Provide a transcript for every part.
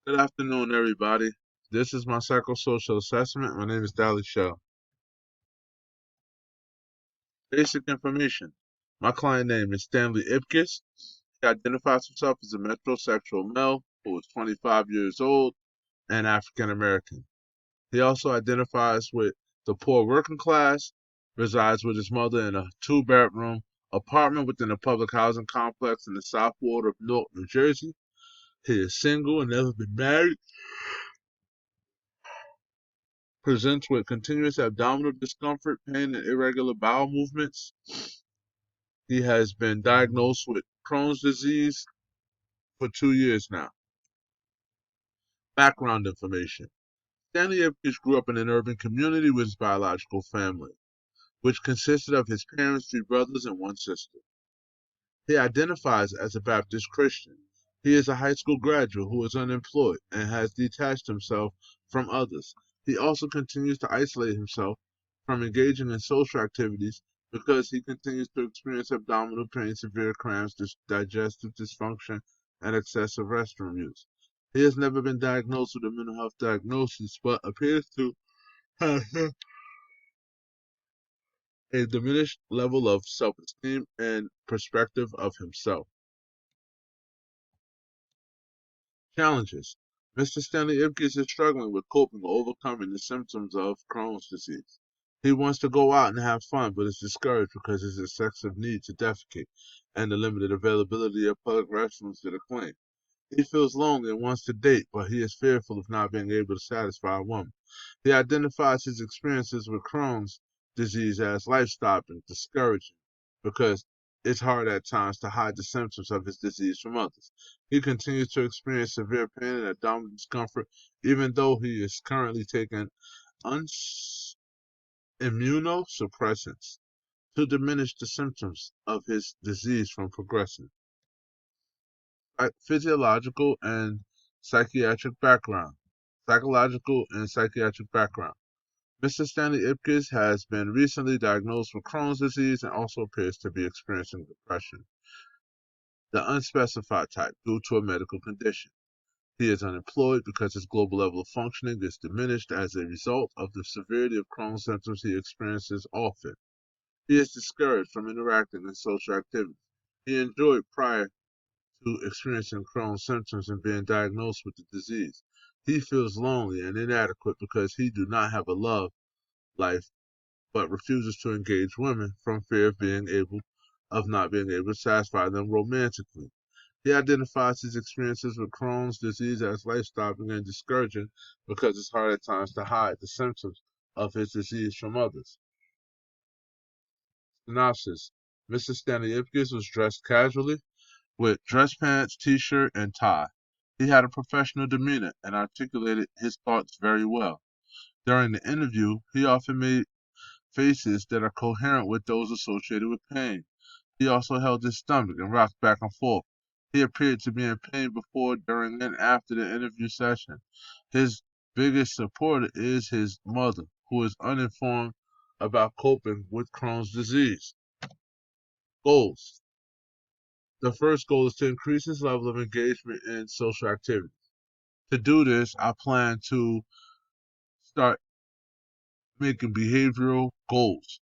Good afternoon, everybody. This is my psychosocial assessment. My name is Dally Shell. Basic information. My client name is Stanley Ipkiss. He identifies himself as a metrosexual male who is 25 years old and African American. He also identifies with the poor working class, resides with his mother in a two-bedroom apartment within a public housing complex in the South Ward of Newark, New Jersey. He is single and never been married. Presents with continuous abdominal discomfort, pain, and irregular bowel movements. He has been diagnosed with Crohn's disease for 2 years now. Background information. Stanley Ipkiss grew up in an urban community with his biological family, which consisted of his parents, three brothers, and one sister. He identifies as a Baptist Christian. He is a high school graduate who is unemployed and has detached himself from others. He also continues to isolate himself from engaging in social activities because he continues to experience abdominal pain, severe cramps, digestive dysfunction, and excessive restroom use. He has never been diagnosed with a mental health diagnosis, but appears to have a diminished level of self-esteem and perspective of himself. Challenges. Mr. Stanley Ipkiss is struggling with coping or overcoming the symptoms of Crohn's disease. He wants to go out and have fun, but is discouraged because of his excessive need to defecate and the limited availability of public restrooms to the claim. He feels lonely and wants to date, but he is fearful of not being able to satisfy a woman. He identifies his experiences with Crohn's disease as life-stopping, discouraging, because it's hard at times to hide the symptoms of his disease from others. He continues to experience severe pain and abdominal discomfort, even though he is currently taking immunosuppressants to diminish the symptoms of his disease from progressing. Physiological and psychiatric background. Psychological and psychiatric background. Mr. Stanley Ipkiss has been recently diagnosed with Crohn's disease and also appears to be experiencing depression, the unspecified type, due to a medical condition. He is unemployed because his global level of functioning is diminished as a result of the severity of Crohn's symptoms he experiences often. He is discouraged from interacting in social activities. He enjoyed prior to experiencing Crohn's symptoms and being diagnosed with the disease. He feels lonely and inadequate because he do not have a love life but refuses to engage women from fear of not being able to satisfy them romantically. He identifies his experiences with Crohn's disease as life-stopping and discouraging because it's hard at times to hide the symptoms of his disease from others. Synopsis. Mr. Stanley Ipkiss was dressed casually with dress pants, t-shirt, and tie. He had a professional demeanor and articulated his thoughts very well. During the interview, he often made faces that are coherent with those associated with pain. He also held his stomach and rocked back and forth. He appeared to be in pain before, during, and after the interview session. His biggest supporter is his mother, who is uninformed about coping with Crohn's disease. Goals. The first goal is to increase his level of engagement in social activities. To do this, I plan to start making behavioral goals.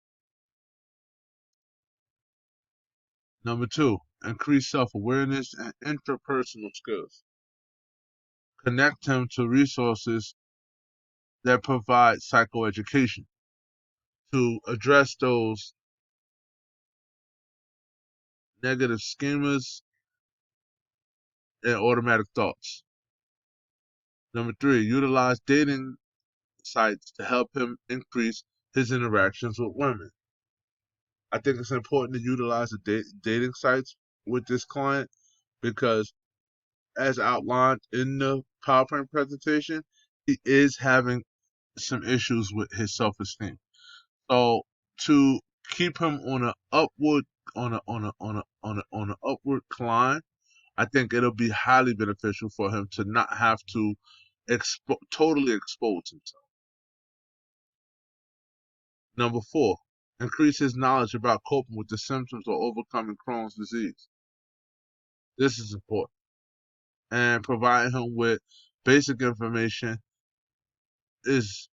Number two, increase self-awareness and interpersonal skills. Connect him to resources that provide psychoeducation to address those negative schemas and automatic thoughts. Number three, utilize dating sites to help him increase his interactions with women. I think it's important to utilize the dating sites with this client because, as outlined in the PowerPoint presentation, he is having some issues with his self-esteem. So to keep him on a upward upward climb, I think it'll be highly beneficial for him to not have to totally expose himself. Number four, increase his knowledge about coping with the symptoms or overcoming Crohn's disease. This is important. And provide him with basic information is